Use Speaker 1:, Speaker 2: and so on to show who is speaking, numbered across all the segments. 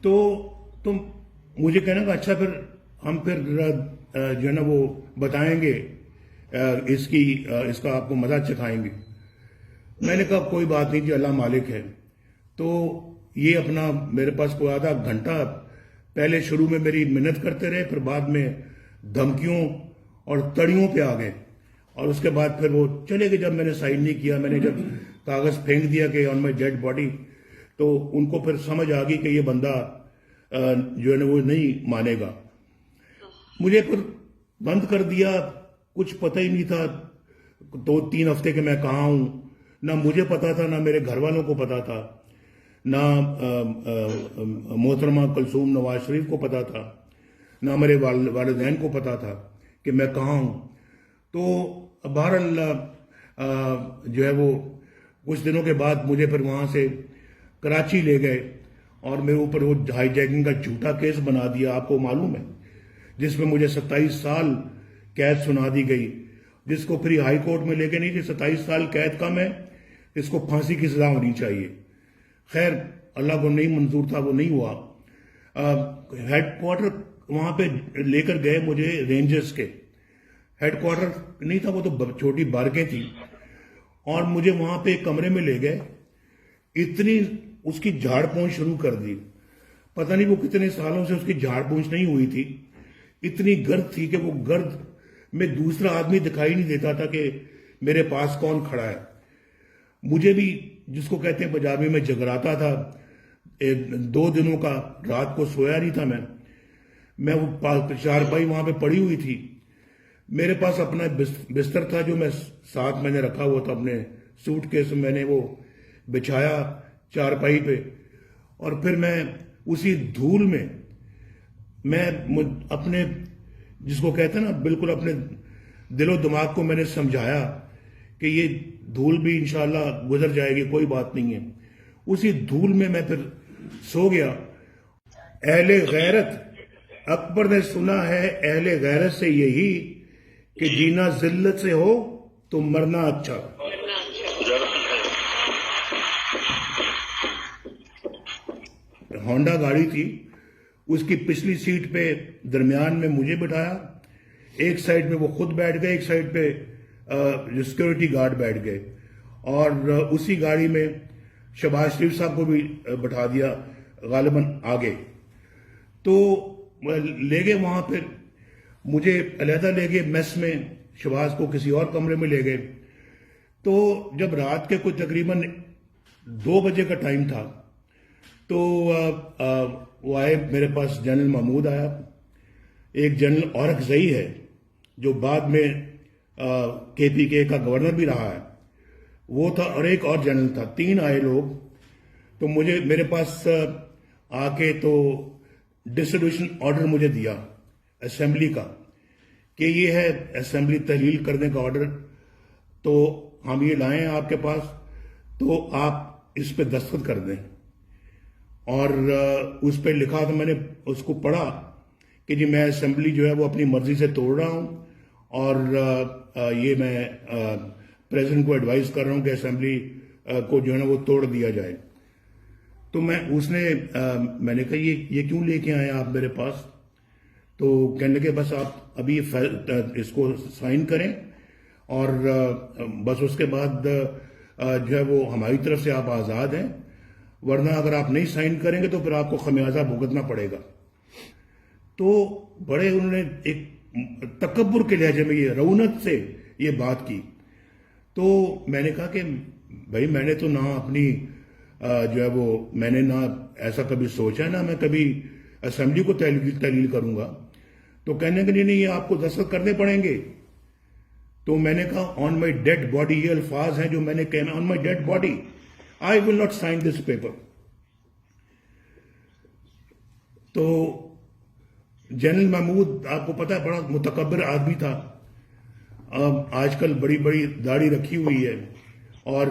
Speaker 1: تو تم مجھے کہنا کہ اچھا پھر ہم پھر جو ہے نا وہ بتائیں گے اس کا آپ کو مزہ چکھائیں گے. میں نے کہا کوئی بات نہیں جی، اللہ مالک ہے. تو یہ اپنا میرے پاس کوئی آدھا گھنٹہ پہلے شروع میں میری منت کرتے رہے، پھر بعد میں دھمکیوں اور تڑیوں پہ آ گئے، اور اس کے بعد پھر وہ چلے گئے. جب میں نے سائن نہیں کیا، میں نے جب کاغذ پھینک دیا کہ آن مائی ڈیڈ باڈی، تو ان کو پھر سمجھ آ گئی کہ یہ بندہ جو ہے نا وہ نہیں مانے گا. مجھے پھر بند کر دیا، کچھ پتہ ہی نہیں تھا 2-3 ہفتے کے میں کہاں ہوں. نہ مجھے پتا تھا، نہ میرے گھر والوں کو پتا تھا، نہ محترمہ کلثوم نواز شریف کو پتا تھا، نہ میرے والدین کو پتا تھا کہ میں کہاں ہوں. تو بہرحال جو ہے وہ کچھ دنوں کے بعد مجھے پھر وہاں سے کراچی لے گئے، اور میرے اوپر وہ ہائی جیکنگ کا جھوٹا کیس بنا دیا، آپ کو معلوم ہے، جس میں مجھے 27 سال قید سنا دی گئی، جس کو پھر ہائی کورٹ میں لے کے نہیں کہ 27 سال قید کم ہے، اس کو پھانسی کی سزا ہونی چاہیے. خیر اللہ کو نہیں منظور تھا، وہ نہیں ہوا. ہیڈ کوارٹر وہاں پہ لے کر گئے مجھے، رینجرز کے ہیڈ کوارٹر نہیں تھا، وہ تو چھوٹی بارکیں تھی، اور مجھے وہاں پہ ایک کمرے میں لے گئے. اتنی اس کی جھاڑ پونچھ شروع کر دی، پتہ نہیں وہ کتنے سالوں سے اس کی جھاڑ پونچھ نہیں ہوئی تھی. اتنی گرد تھی کہ وہ گرد میں دوسرا آدمی دکھائی نہیں دیتا تھا کہ میرے پاس کون کھڑا ہے. مجھے بھی جس کو کہتے ہیں پنجابی میں جگراتا تھا. 2 دنوں کا رات کو سویا نہیں تھا. میں وہ چارپائی وہاں پہ پڑی ہوئی تھی. میرے پاس اپنا بستر تھا جو ساتھ میں نے رکھا ہوا تھا اپنے سوٹ کیس میں نے وہ بچھایا چارپائی پہ، اور پھر میں اسی دھول میں اپنے جس کو کہتے ہیں نا بالکل اپنے دل و دماغ کو میں نے سمجھایا کہ یہ دھول بھی انشاءاللہ گزر جائے گی، کوئی بات نہیں ہے. اسی دھول میں پھر سو گیا. اہل غیرت، اکبر نے سنا ہے اہل غیرت سے یہی کہ جینا ذلت سے ہو تو مرنا اچھا. ہونڈا گاڑی تھی، اس کی پچھلی سیٹ پہ درمیان میں مجھے بٹھایا، ایک سائڈ میں وہ خود بیٹھ گئے، ایک سائڈ پہ جو سیکورٹی گارڈ بیٹھ گئے، اور اسی گاڑی میں شہباز شریف صاحب کو بھی بٹھا دیا غالباً آگے. تو لے گئے وہاں پہ مجھے علیحدہ لے گئے میس میں، شہباز کو کسی اور کمرے میں لے گئے. تو جب رات کے کوئی تقریباً 2 بجے کا ٹائم تھا تو وہ آئے میرے پاس، جنرل محمود آیا، ایک جنرل اورکزئی ہے جو بعد میں KPK کا گورنر بھی رہا ہے، وہ تھا، اور ایک اور جنرل تھا. 3 آئے لوگ. تو میرے پاس آ کے تو ڈسٹریبیوشن آرڈر مجھے دیا اسمبلی کا کہ یہ ہے اسمبلی تحلیل کرنے کا آرڈر، تو ہم یہ لائیں آپ کے پاس، تو آپ اس پہ دستخط کر دیں. اور اس پہ لکھا تو میں نے اس کو پڑھا کہ جی میں اسمبلی جو ہے وہ اپنی مرضی سے توڑ رہا ہوں، اور یہ میں پریزیڈنٹ کو ایڈوائز کر رہا ہوں کہ اسمبلی کو جو ہے نا وہ توڑ دیا جائے. تو میں نے کہا یہ کیوں لے کے آئے آپ میرے پاس؟ تو کہنے لگے بس آپ ابھی اس کو سائن کریں، اور بس اس کے بعد جو ہے وہ ہماری طرف سے آپ آزاد ہیں، ورنہ اگر آپ نہیں سائن کریں گے تو پھر آپ کو خمیازہ بھگتنا پڑے گا. تو بڑے انہوں نے ایک تکبر کے لہجے میں، یہ رونق سے یہ بات کی. تو میں نے کہا کہ بھائی میں نے تو نہ اپنی جو ہے وہ میں نے نہ ایسا کبھی سوچا، نہ میں کبھی اسمبلی کو تحلیل کروں گا. تو کہنے کہ نہیں یہ آپ کو دستخط کرنے پڑیں گے. تو میں نے کہا آن مائی ڈیڈ باڈی، یہ الفاظ ہیں جو میں نے کہنا، on my dead body I will not sign this paper. تو جنرل محمود آپ کو پتا ہے بڑا متکبر آدمی تھا، آج کل بڑی بڑی داڑھی رکھی ہوئی ہے، اور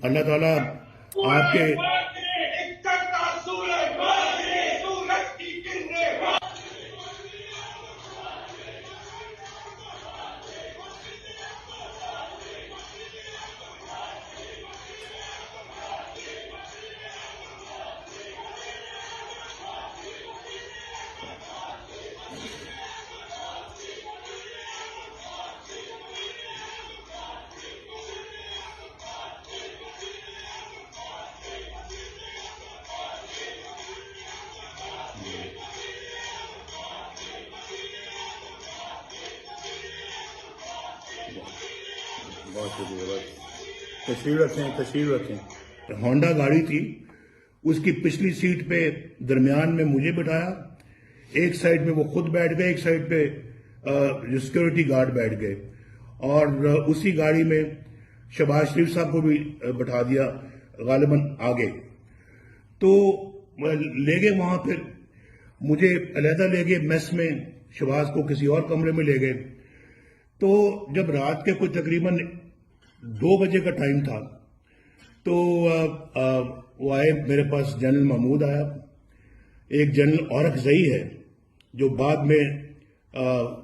Speaker 1: اللہ تعالیٰ آپ کے بہت شکریہ. بس تشریف رکھیں. ہونڈا گاڑی تھی, اس کی پچھلی سیٹ پہ درمیان میں مجھے بٹھایا, ایک سائڈ میں وہ خود بیٹھ گئے, ایک سائڈ پہ جو سیکورٹی گارڈ بیٹھ گئے, اور اسی گاڑی میں شہباز شریف صاحب کو بھی بٹھا دیا غالباً آگے. تو لے گئے وہاں, پھر مجھے علیحدہ لے گئے میس میں, شہباز کو کسی اور کمرے میں لے گئے. تو جب رات کے کوئی تقریباً 2 بجے کا ٹائم تھا تو وہ آئے میرے پاس, جنرل محمود آیا, ایک جنرل اورکزئی ہے جو بعد میں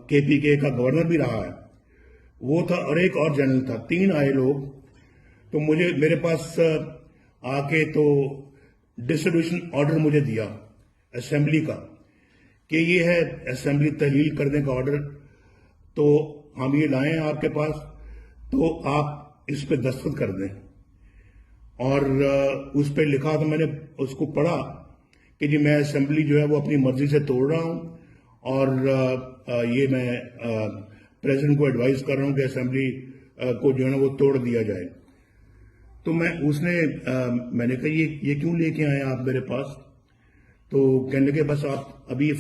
Speaker 1: KPK کا گورنر بھی رہا ہے, وہ تھا, اور ایک اور جنرل تھا. 3 آئے لوگ. تو میرے پاس آ کے تو ڈسٹریبیوشن آرڈر مجھے دیا اسمبلی کا کہ یہ ہے اسمبلی تحلیل کرنے کا آرڈر, تو ہم یہ لائیں آپ کے پاس, تو آپ اس پہ دستخط کر دیں. اور اس پہ لکھا تو میں نے اس کو پڑھا کہ جی میں اسمبلی جو ہے وہ اپنی مرضی سے توڑ رہا ہوں, اور یہ میں پریزیڈنٹ کو ایڈوائز کر رہا ہوں کہ اسمبلی کو جو ہے نا وہ توڑ دیا جائے. تو میں نے کہا یہ کیوں لے کے آئے آپ میرے پاس؟ تو کہنے لگے بس آپ ابھی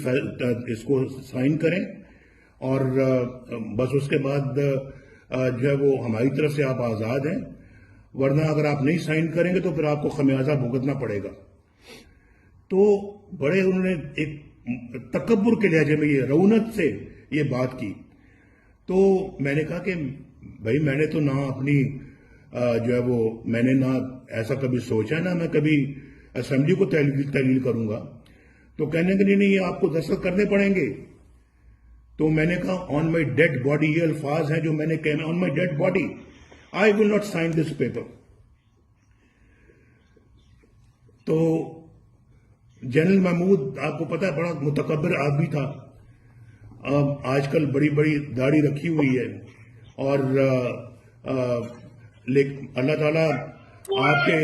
Speaker 1: اس کو سائن کریں, اور بس اس کے بعد جو ہے وہ ہماری طرف سے آپ آزاد ہیں, ورنہ اگر آپ نہیں سائن کریں گے تو پھر آپ کو خمیازہ بھگتنا پڑے گا. تو بڑے انہوں نے ایک تکبر کے لہجے میں, یہ رونت سے یہ بات کی. تو میں نے کہا کہ بھائی میں نے تو نہ اپنی جو ہے وہ میں نے نہ ایسا کبھی سوچا, نہ میں کبھی اسمبلی کو تحلیل کروں گا. تو کہنے کہ نہیں آپ کو دستخط کرنے پڑیں گے. تو میں نے کہا آن مائی ڈیڈ باڈی, یہ الفاظ ہیں جو میں نے کہنا, on my dead body I will not sign this paper. تو جنرل محمود آپ کو پتا ہے بڑا متکبر آدمی تھا, آج کل بڑی بڑی داڑھی رکھی ہوئی ہے, اور اللہ تعالیٰ آپ کے